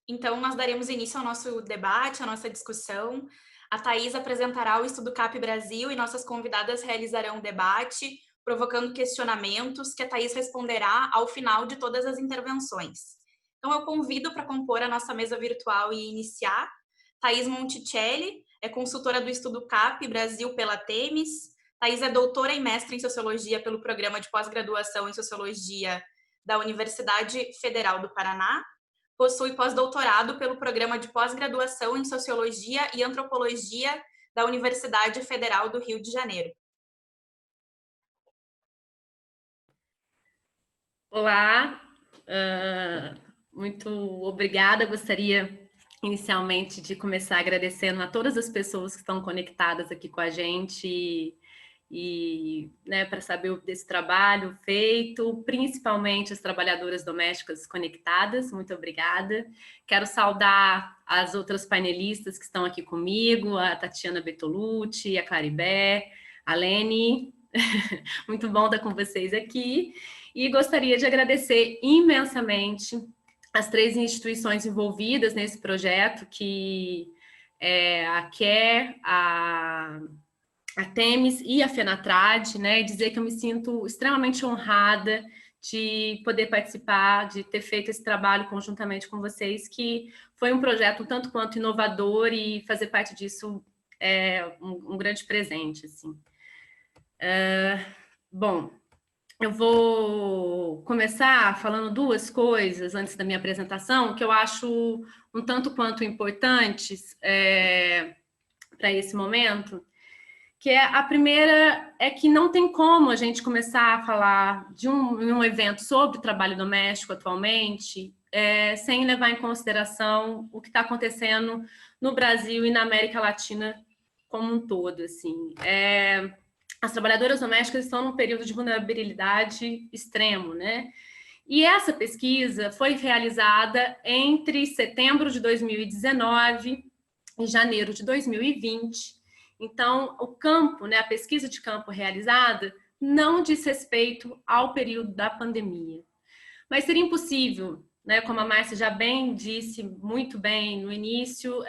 Então, nós daremos início ao nosso debate, à nossa discussão. A Thaís apresentará o Estudo CAP Brasil e nossas convidadas realizarão um debate, provocando questionamentos que a Thaís responderá ao final de todas as intervenções. Então, eu convido para compor a nossa mesa virtual e iniciar. Thaís Monticelli é consultora do Estudo CAP Brasil pela Temis. Thaís é doutora e mestre em Sociologia pelo Programa de Pós-Graduação em Sociologia da Universidade Federal do Paraná. Possui pós-doutorado pelo Programa de Pós-Graduação em Sociologia e Antropologia da Universidade Federal do Rio de Janeiro. Olá, muito obrigada. Gostaria inicialmente de começar agradecendo a todas as pessoas que estão conectadas aqui com a gente e né, para saber desse trabalho feito, principalmente as trabalhadoras domésticas conectadas. Muito obrigada. Quero saudar as outras painelistas que estão aqui comigo, a Tatiana Bertolucci, a Claribé, a Lene. Muito bom estar com vocês aqui. E gostaria de agradecer imensamente as 3 instituições envolvidas nesse projeto, que é a CARE, a Temis e a FENATRAD, né? E dizer que eu me sinto extremamente honrada de poder participar, de ter feito esse trabalho conjuntamente com vocês, que foi um projeto um tanto quanto inovador e fazer parte disso é um grande presente, assim. Bom, eu vou começar falando 2 coisas antes da minha apresentação, que eu acho um tanto quanto importantes para esse momento, que é a primeira é que não tem como a gente começar a falar de um evento sobre trabalho doméstico atualmente sem levar em consideração o que está acontecendo no Brasil e na América Latina como um todo, assim. As trabalhadoras domésticas estão num período de vulnerabilidade extremo, né? E essa pesquisa foi realizada entre setembro de 2019 e janeiro de 2020. Então, o campo, né, a pesquisa de campo realizada não diz respeito ao período da pandemia. Mas seria impossível, né, como a Márcia já bem disse, muito bem no início,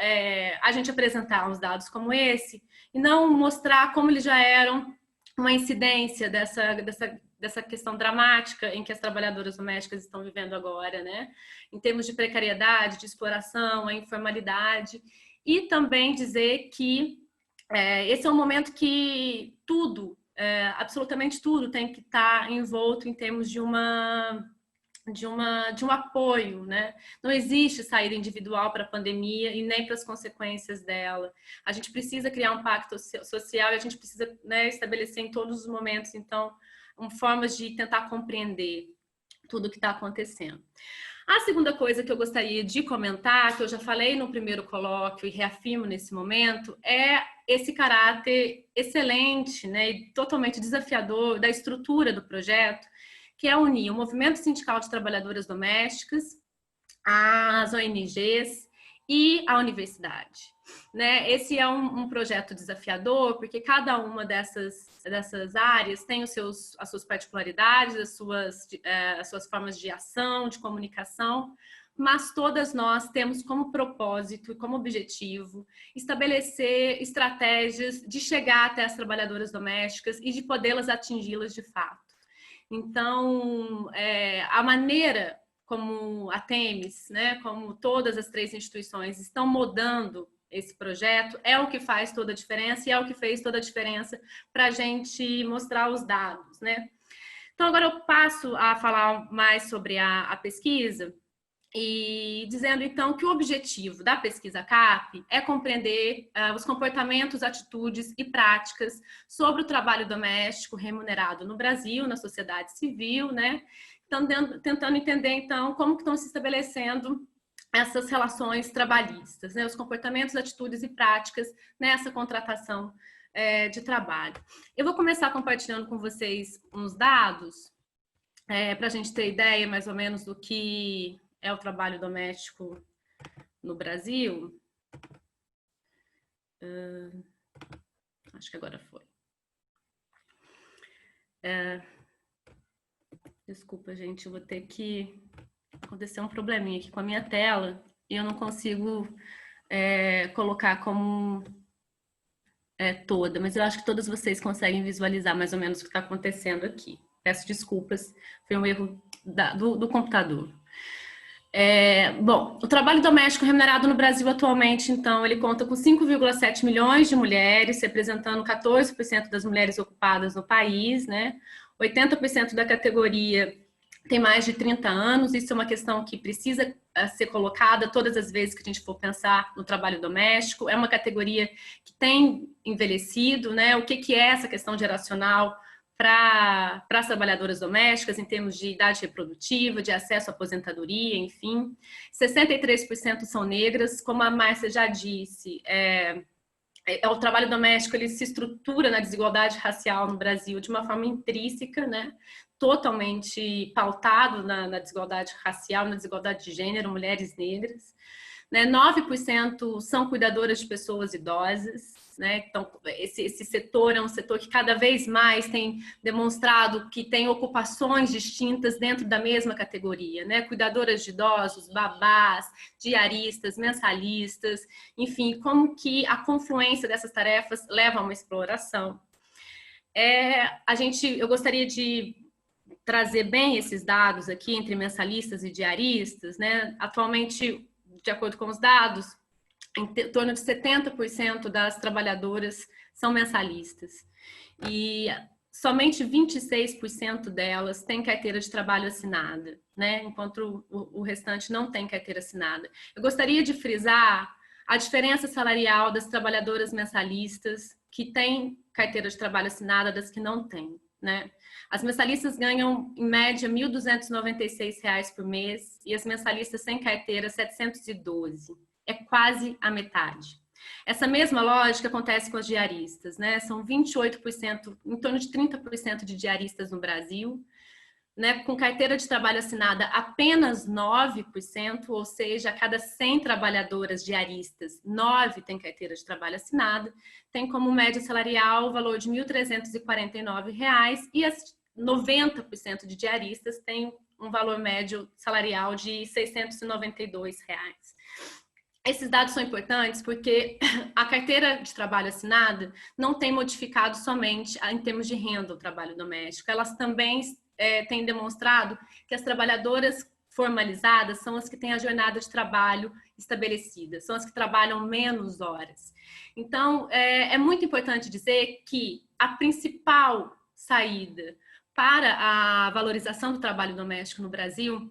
a gente apresentar uns dados como esse e não mostrar como eles já eram uma incidência dessa questão dramática em que as trabalhadoras domésticas estão vivendo agora, né? Em termos de precariedade, de exploração, a informalidade, e também dizer que esse é um momento que tudo, absolutamente tudo, tem que estar envolto em termos de um apoio, né? Não existe saída individual para a pandemia e nem para as consequências dela. A gente precisa criar um pacto social e a gente precisa, né, estabelecer em todos os momentos, então, formas de tentar compreender tudo o que está acontecendo. A segunda coisa que eu gostaria de comentar, que eu já falei no primeiro colóquio e reafirmo nesse momento, é esse caráter excelente, né, e totalmente desafiador da estrutura do projeto, que é unir o Movimento Sindical de Trabalhadoras Domésticas, as ONGs e a universidade. Né? Esse é um projeto desafiador, porque cada uma dessas áreas tem as suas particularidades, as suas formas de ação, de comunicação, mas todas nós temos como propósito e como objetivo estabelecer estratégias de chegar até as trabalhadoras domésticas e de podê-las atingi-las de fato. Então, a maneira como a Temis, né, como todas as 3 instituições estão mudando esse projeto, é o que faz toda a diferença e é o que fez toda a diferença para a gente mostrar os dados, né? Então, agora eu passo a falar mais sobre a pesquisa e dizendo, então, que o objetivo da pesquisa CAP é compreender os comportamentos, atitudes e práticas sobre o trabalho doméstico remunerado no Brasil, na sociedade civil, né? Então, tentando entender, então, como que estão se estabelecendo essas relações trabalhistas, né? Os comportamentos, atitudes e práticas nessa contratação de trabalho. Eu vou começar compartilhando com vocês uns dados para a gente ter ideia, mais ou menos, do que é o trabalho doméstico no Brasil. Acho que agora foi. Desculpa, gente, eu vou ter que acontecer um probleminha aqui com a minha tela e eu não consigo colocar como toda, mas eu acho que todas vocês conseguem visualizar mais ou menos o que está acontecendo aqui. Peço desculpas, foi um erro do computador. Bom, o trabalho doméstico remunerado no Brasil atualmente, então, ele conta com 5,7 milhões de mulheres, representando 14% das mulheres ocupadas no país, né? 80% da categoria tem mais de 30 anos, isso é uma questão que precisa ser colocada todas as vezes que a gente for pensar no trabalho doméstico. É uma categoria que tem envelhecido, né? O que é essa questão geracional para as trabalhadoras domésticas, em termos de idade reprodutiva, de acesso à aposentadoria, enfim. 63% são negras, como a Márcia já disse, o trabalho doméstico ele se estrutura na desigualdade racial no Brasil de uma forma intrínseca, né? Totalmente pautado na desigualdade racial, na desigualdade de gênero, mulheres negras. Né? 9% são cuidadoras de pessoas idosas. Né? Então, esse setor é um setor que cada vez mais tem demonstrado que tem ocupações distintas dentro da mesma categoria, né? Cuidadoras de idosos, babás, diaristas, mensalistas, enfim, como que a confluência dessas tarefas leva a uma exploração. Eu gostaria de trazer bem esses dados aqui entre mensalistas e diaristas, né? Atualmente, de acordo com os dados, em torno de 70% das trabalhadoras são mensalistas. E somente 26% delas têm carteira de trabalho assinada, né? Enquanto o restante não tem carteira assinada. Eu gostaria de frisar a diferença salarial das trabalhadoras mensalistas que têm carteira de trabalho assinada das que não têm, né? As mensalistas ganham, em média, R$ 1.296 por mês e as mensalistas sem carteira, R$ 712. É quase a metade. Essa mesma lógica acontece com as diaristas, né? São 28%, em torno de 30% de diaristas no Brasil, né? Com carteira de trabalho assinada apenas 9%, ou seja, a cada 100 trabalhadoras diaristas, 9 têm carteira de trabalho assinada, tem como média salarial o valor de R$ 1.349 e as 90% de diaristas têm um valor médio salarial de R$ 692. Esses dados são importantes porque a carteira de trabalho assinada não tem modificado somente em termos de renda o trabalho doméstico. Elas também têm demonstrado que as trabalhadoras formalizadas são as que têm a jornada de trabalho estabelecida, são as que trabalham menos horas. Então, é muito importante dizer que a principal saída para a valorização do trabalho doméstico no Brasil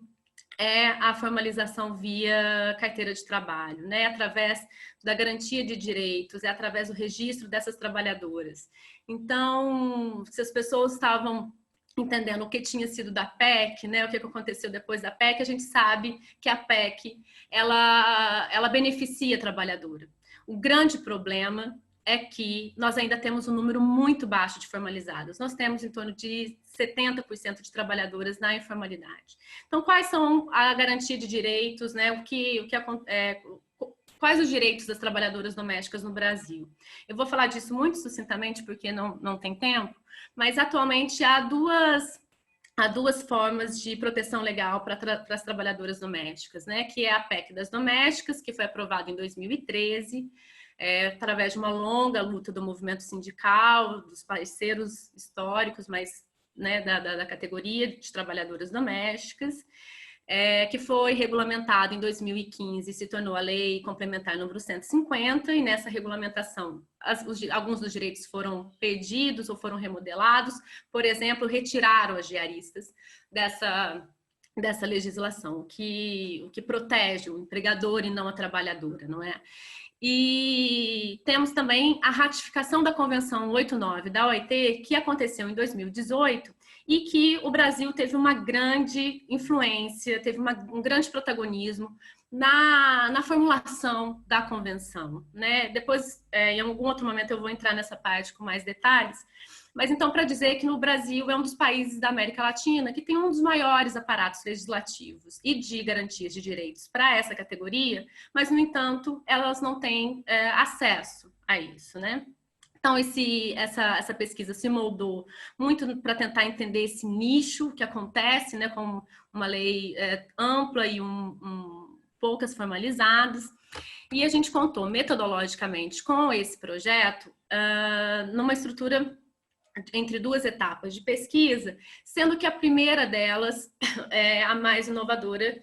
é a formalização via carteira de trabalho, né? Através da garantia de direitos, através do registro dessas trabalhadoras. Então, se as pessoas estavam entendendo o que tinha sido da PEC, né? O que aconteceu depois da PEC, a gente sabe que a PEC ela beneficia a trabalhadora. O grande problema é que nós ainda temos um número muito baixo de formalizadas. Nós temos em torno de 70% de trabalhadoras na informalidade. Então, quais são a garantia de direitos, né? Quais os direitos das trabalhadoras domésticas no Brasil? Eu vou falar disso muito sucintamente, porque não tem tempo, mas atualmente há duas formas de proteção legal para as trabalhadoras domésticas, né? Que é a PEC das domésticas, que foi aprovada em 2013, através de uma longa luta do movimento sindical, dos parceiros históricos, mas né, da categoria de trabalhadoras domésticas, que foi regulamentado em 2015 e se tornou a Lei Complementar número 150, e nessa regulamentação alguns dos direitos foram perdidos ou foram remodelados. Por exemplo, retiraram as diaristas dessa legislação, o que protege o empregador e não a trabalhadora, não é? E temos também a ratificação da Convenção 89 da OIT, que aconteceu em 2018 e que o Brasil teve uma grande influência, teve um grande protagonismo na formulação da convenção, né? Depois, em algum outro momento, eu vou entrar nessa parte com mais detalhes. Mas então, para dizer que no Brasil é um dos países da América Latina que tem um dos maiores aparatos legislativos e de garantias de direitos para essa categoria, mas, no entanto, elas não têm acesso a isso, né? Então, essa pesquisa se moldou muito para tentar entender esse nicho que acontece, né, com uma lei ampla e um poucas formalizadas. E a gente contou metodologicamente com esse projeto numa estrutura entre duas etapas de pesquisa, sendo que a primeira delas é a mais inovadora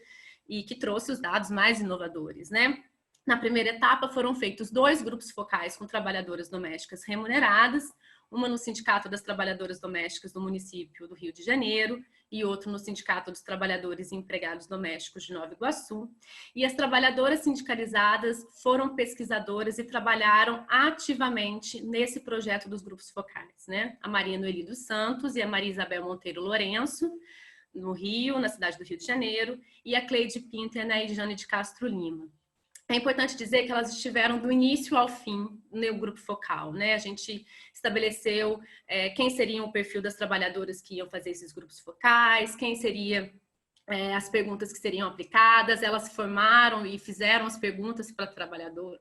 e que trouxe os dados mais inovadores, né? Na primeira etapa foram feitos 2 grupos focais com trabalhadoras domésticas remuneradas, uma no Sindicato das Trabalhadoras Domésticas do município do Rio de Janeiro e outro no Sindicato dos Trabalhadores e Empregados Domésticos de Nova Iguaçu. E as trabalhadoras sindicalizadas foram pesquisadoras e trabalharam ativamente nesse projeto dos grupos focais, né? A Maria Noeli dos Santos e a Maria Isabel Monteiro Lourenço, no Rio, na cidade do Rio de Janeiro, e a Cleide Pinto e a Nairjane de Castro Lima. É importante dizer que elas estiveram do início ao fim no grupo focal, né? A gente estabeleceu quem seria o perfil das trabalhadoras que iam fazer esses grupos focais, quem seria as perguntas que seriam aplicadas, elas formaram e fizeram as perguntas para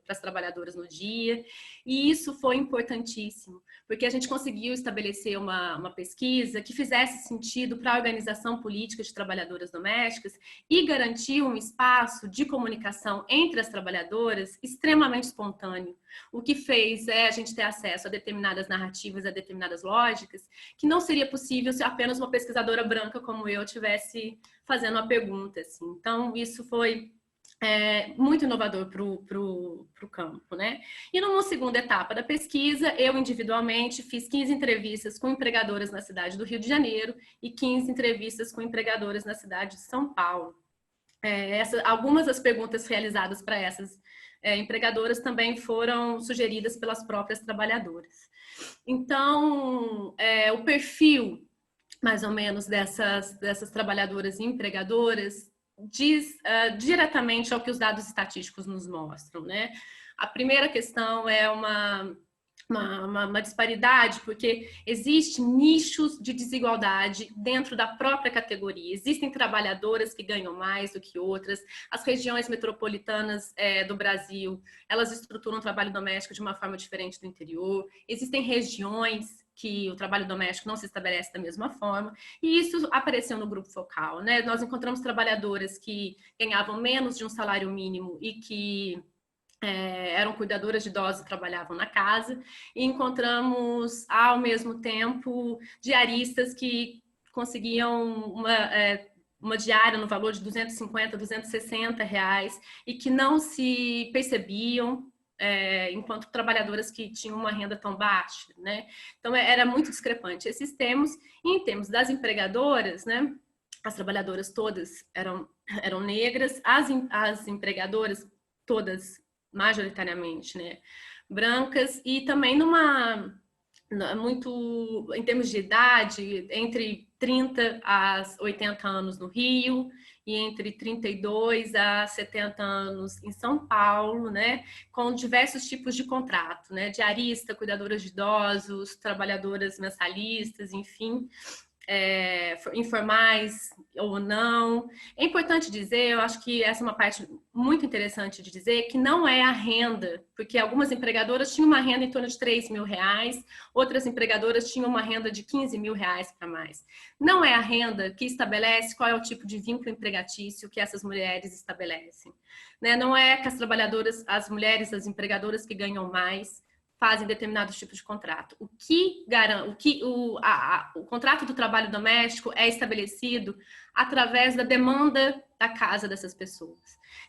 as trabalhadoras no dia, e isso foi importantíssimo, porque a gente conseguiu estabelecer uma pesquisa que fizesse sentido para a organização política de trabalhadoras domésticas e garantiu um espaço de comunicação entre as trabalhadoras extremamente espontâneo, o que fez a gente ter acesso a determinadas narrativas, a determinadas lógicas, que não seria possível se apenas uma pesquisadora branca como eu tivesse fazendo uma pergunta, assim. Então, isso foi muito inovador para o campo, né? E numa segunda etapa da pesquisa, eu individualmente fiz 15 entrevistas com empregadoras na cidade do Rio de Janeiro e 15 entrevistas com empregadoras na cidade de São Paulo. Algumas das perguntas realizadas para essas empregadoras também foram sugeridas pelas próprias trabalhadoras. Então, o perfil mais ou menos dessas trabalhadoras e empregadoras diz diretamente ao que os dados estatísticos nos mostram, né? A primeira questão é uma disparidade, porque existem nichos de desigualdade dentro da própria categoria. Existem trabalhadoras que ganham mais do que outras. As regiões metropolitanas do Brasil, elas estruturam o trabalho doméstico de uma forma diferente do interior. Existem regiões que o trabalho doméstico não se estabelece da mesma forma, e isso apareceu no grupo focal, né? Nós encontramos trabalhadoras que ganhavam menos de um salário mínimo e que eram cuidadoras de idosos e trabalhavam na casa, e encontramos, ao mesmo tempo, diaristas que conseguiam uma diária no valor de R$250, R$260, e que não se percebiam enquanto trabalhadoras que tinham uma renda tão baixa, né? Então, era muito discrepante esses termos. E em termos das empregadoras, né? As trabalhadoras todas eram negras, as empregadoras todas majoritariamente, né, brancas, e também muito em termos de idade, entre 30 a 80 anos no Rio e entre 32 a 70 anos em São Paulo, né, com diversos tipos de contrato, né, diarista, cuidadoras de idosos, trabalhadoras mensalistas, enfim, informais ou não. É importante dizer, eu acho que essa é uma parte muito interessante de dizer, que não é a renda, porque algumas empregadoras tinham uma renda em torno de R$3.000, outras empregadoras tinham uma renda de R$15.000 para mais. Não é a renda que estabelece qual é o tipo de vínculo empregatício que essas mulheres estabelecem, né? Não é que as trabalhadoras, as mulheres, as empregadoras que ganham mais fazem determinados tipos de contrato. O contrato do trabalho doméstico é estabelecido através da demanda da casa dessas pessoas.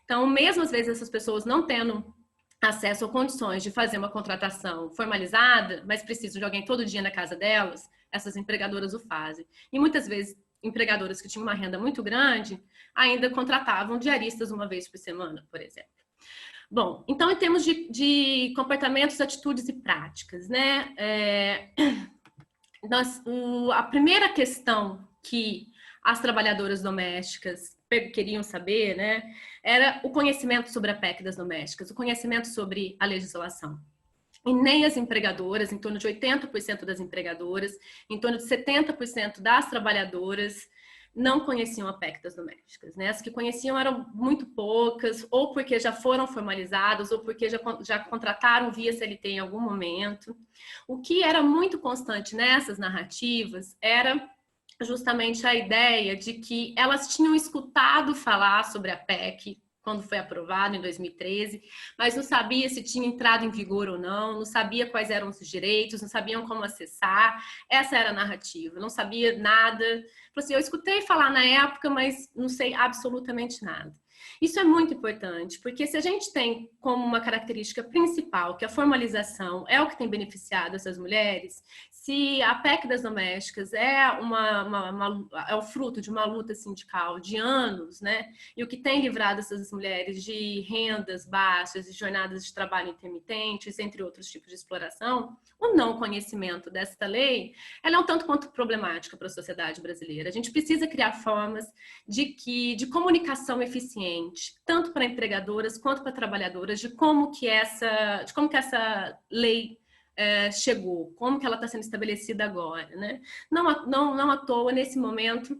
Então, mesmo às vezes essas pessoas não tendo acesso a condições de fazer uma contratação formalizada, mas precisam de alguém todo dia na casa delas, essas empregadoras o fazem. E muitas vezes, empregadoras que tinham uma renda muito grande ainda contratavam diaristas uma vez por semana, por exemplo. Bom, então, em termos de comportamentos, atitudes e práticas, né? A primeira questão que as trabalhadoras domésticas queriam saber, né, era o conhecimento sobre a PEC das domésticas, o conhecimento sobre a legislação. E nem as empregadoras, em torno de 80% das empregadoras, em torno de 70% das trabalhadoras não conheciam a PEC das domésticas, né? As que conheciam eram muito poucas, ou porque já foram formalizadas, ou porque já contrataram via CLT em algum momento. O que era muito constante nessas narrativas era justamente a ideia de que elas tinham escutado falar sobre a PEC quando foi aprovado em 2013, mas não sabia se tinha entrado em vigor ou não, não sabia quais eram os direitos, não sabiam como acessar. Essa era a narrativa, não sabia nada. Assim, eu escutei falar na época, mas não sei absolutamente nada. Isso é muito importante, porque se a gente tem como uma característica principal que a formalização é o que tem beneficiado essas mulheres, se a PEC das domésticas é, é o fruto de uma luta sindical de anos, né, e o que tem livrado essas mulheres de rendas baixas, de jornadas de trabalho intermitentes, entre outros tipos de exploração, o não conhecimento desta lei, ela é um tanto quanto problemática para a sociedade brasileira. A gente precisa criar formas de comunicação eficiente, tanto para empregadoras quanto para trabalhadoras, de como que essa lei chegou, como que ela está sendo estabelecida agora, né? Não à toa, nesse momento,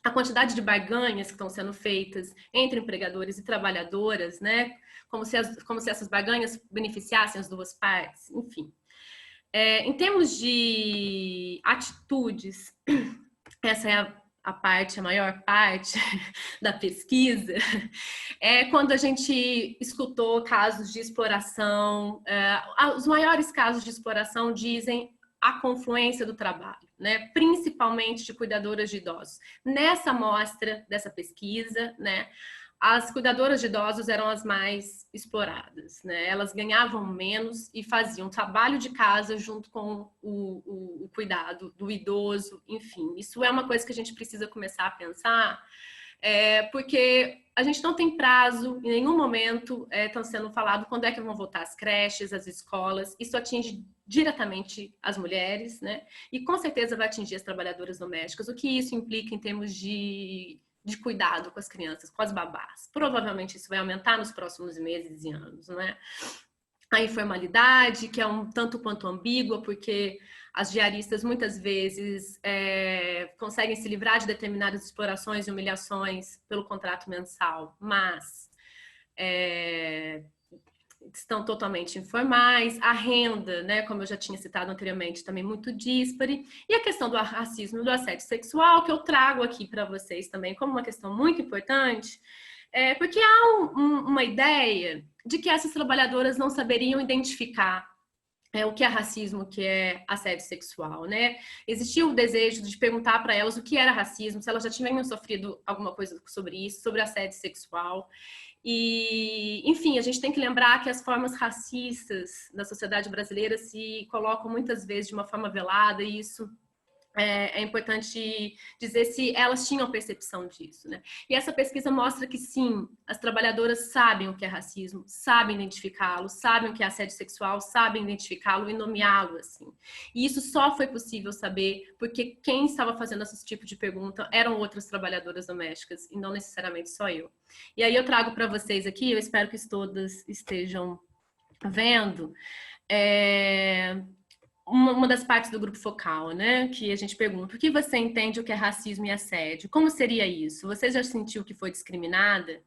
a quantidade de barganhas que estão sendo feitas entre empregadores e trabalhadoras, né? Como se essas barganhas beneficiassem as duas partes, enfim. Em termos de atitudes, essa é a maior parte da pesquisa, é quando a gente escutou casos de exploração. Os maiores casos de exploração dizem a confluência do trabalho, né? Principalmente de cuidadoras de idosos. Nessa amostra dessa pesquisa, né, as cuidadoras de idosos eram as mais exploradas, né? Elas ganhavam menos e faziam trabalho de casa junto com o cuidado do idoso, enfim. Isso é uma coisa que a gente precisa começar a pensar, porque a gente não tem prazo, em nenhum momento estão sendo falado quando é que vão voltar as creches, as escolas. Isso atinge diretamente as mulheres, né? E com certeza vai atingir as trabalhadoras domésticas. O que isso implica em termos de cuidado com as crianças, com as babás. Provavelmente isso vai aumentar nos próximos meses e anos, né? A informalidade, que é um tanto quanto ambígua, porque as diaristas muitas vezes conseguem se livrar de determinadas explorações e humilhações pelo contrato mensal, mas estão totalmente informais, a renda, né, como eu já tinha citado anteriormente, também muito díspare, e a questão do racismo e do assédio sexual, que eu trago aqui para vocês também como uma questão muito importante, porque há uma ideia de que essas trabalhadoras não saberiam identificar o que é racismo, o que é assédio sexual, né? Existia o desejo de perguntar para elas o que era racismo, se elas já tinham sofrido alguma coisa sobre isso, sobre assédio sexual. E, enfim, a gente tem que lembrar que as formas racistas da sociedade brasileira se colocam muitas vezes de uma forma velada, e isso é importante dizer se elas tinham percepção disso, né? E essa pesquisa mostra que sim, as trabalhadoras sabem o que é racismo, sabem identificá-lo, sabem o que é assédio sexual, sabem identificá-lo e nomeá-lo, assim. E isso só foi possível saber porque quem estava fazendo esse tipo de pergunta eram outras trabalhadoras domésticas e não necessariamente só eu. E aí eu trago para vocês aqui, eu espero que todas estejam vendo, uma das partes do grupo focal, né? Que a gente pergunta: o que você entende o que é racismo e assédio? Como seria isso? Você já sentiu que foi discriminada?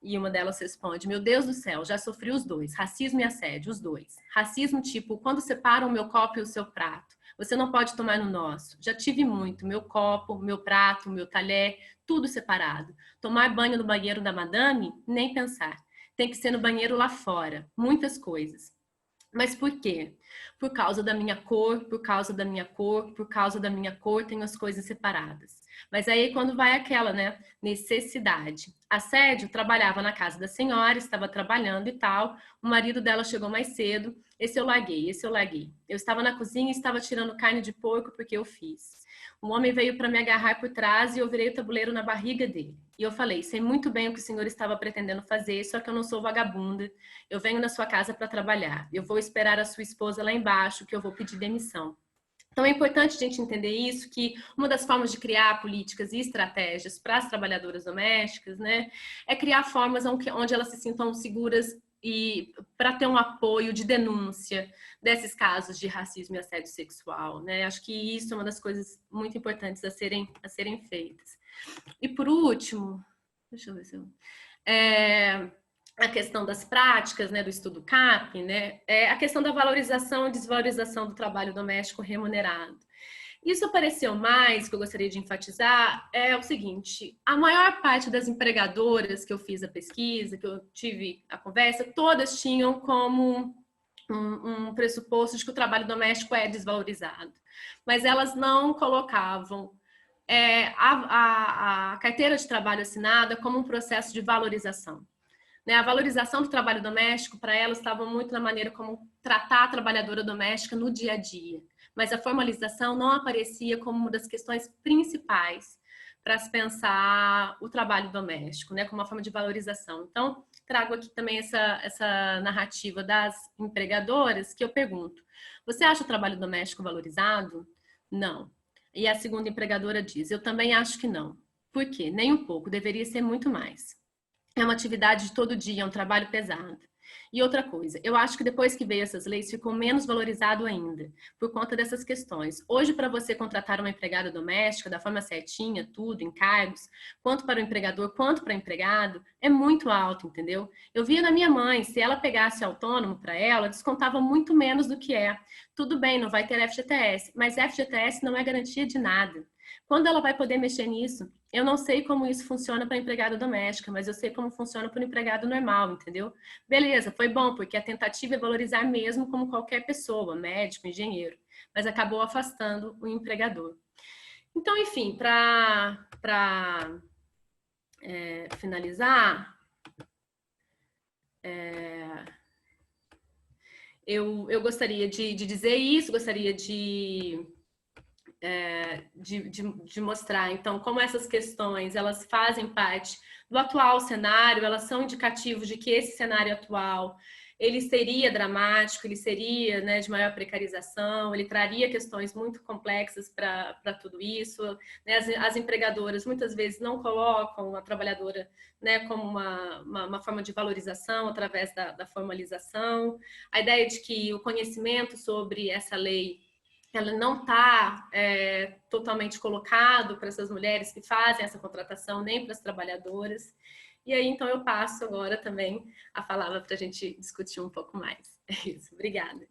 E uma delas responde: meu Deus do céu, já sofri os dois, racismo e assédio, os dois. Racismo tipo, quando separam o meu copo e o seu prato, você não pode tomar no nosso. Já tive muito, meu copo, meu prato, meu talher, tudo separado. Tomar banho no banheiro da madame? Nem pensar. Tem que ser no banheiro lá fora. Muitas coisas. Mas por quê? Por causa da minha cor, por causa da minha cor, por causa da minha cor, tenho as coisas separadas. Mas aí quando vai aquela, né, necessidade. Assédio, trabalhava na casa da senhora, estava trabalhando e tal, o marido dela chegou mais cedo, esse eu larguei. Eu estava na cozinha e estava tirando carne de porco porque eu fiz. Um homem veio para me agarrar por trás e eu virei o tabuleiro na barriga dele. E eu falei: sei muito bem o que o senhor estava pretendendo fazer, só que eu não sou vagabunda. Eu venho na sua casa para trabalhar. Eu vou esperar a sua esposa lá embaixo, que eu vou pedir demissão. Então é importante a gente entender isso, que uma das formas de criar políticas e estratégias para as trabalhadoras domésticas, né, é criar formas onde elas se sintam seguras e para ter um apoio de denúncia desses casos de racismo e assédio sexual, né? Acho que isso é uma das coisas muito importantes a serem feitas. E por último, deixa eu ver se eu... a questão das práticas, né, do estudo CAP, né, a questão da valorização e desvalorização do trabalho doméstico remunerado. Isso apareceu mais, que eu gostaria de enfatizar, é o seguinte: a maior parte das empregadoras que eu fiz a pesquisa, que eu tive a conversa, todas tinham como um pressuposto de que o trabalho doméstico é desvalorizado. Mas elas não colocavam a carteira de trabalho assinada como um processo de valorização. Né? A valorização do trabalho doméstico, para elas, estava muito na maneira como tratar a trabalhadora doméstica no dia a dia. Mas a formalização não aparecia como uma das questões principais para se pensar o trabalho doméstico, né? Como uma forma de valorização. Então, trago aqui também essa narrativa das empregadoras, que eu pergunto: você acha o trabalho doméstico valorizado? Não. E a segunda empregadora diz: eu também acho que não. Por quê? Nem um pouco, deveria ser muito mais. É uma atividade de todo dia, é um trabalho pesado. E outra coisa, eu acho que depois que veio essas leis, ficou menos valorizado ainda, por conta dessas questões. Hoje, para você contratar uma empregada doméstica, da forma certinha, tudo, encargos, quanto para o empregador, quanto para o empregado, é muito alto, entendeu? Eu via na minha mãe, se ela pegasse autônomo para ela, descontava muito menos do que é. Tudo bem, não vai ter FGTS, mas FGTS não é garantia de nada. Quando ela vai poder mexer nisso? Eu não sei como isso funciona para empregada doméstica, mas eu sei como funciona para o empregado normal, entendeu? Beleza, foi bom, porque a tentativa é valorizar mesmo como qualquer pessoa, médico, engenheiro, mas acabou afastando o empregador. Então, enfim, para finalizar, eu gostaria de dizer isso, gostaria de mostrar, então, como essas questões, elas fazem parte do atual cenário, elas são indicativos de que esse cenário atual, ele seria dramático, ele seria, né, de maior precarização, ele traria questões muito complexas para tudo isso, né? As empregadoras muitas vezes não colocam a trabalhadora, né, como uma forma de valorização através da formalização, a ideia de que o conhecimento sobre essa lei ela não está totalmente colocado para essas mulheres que fazem essa contratação, nem para as trabalhadoras. E aí, então, eu passo agora também a palavra para a gente discutir um pouco mais. É isso, obrigada.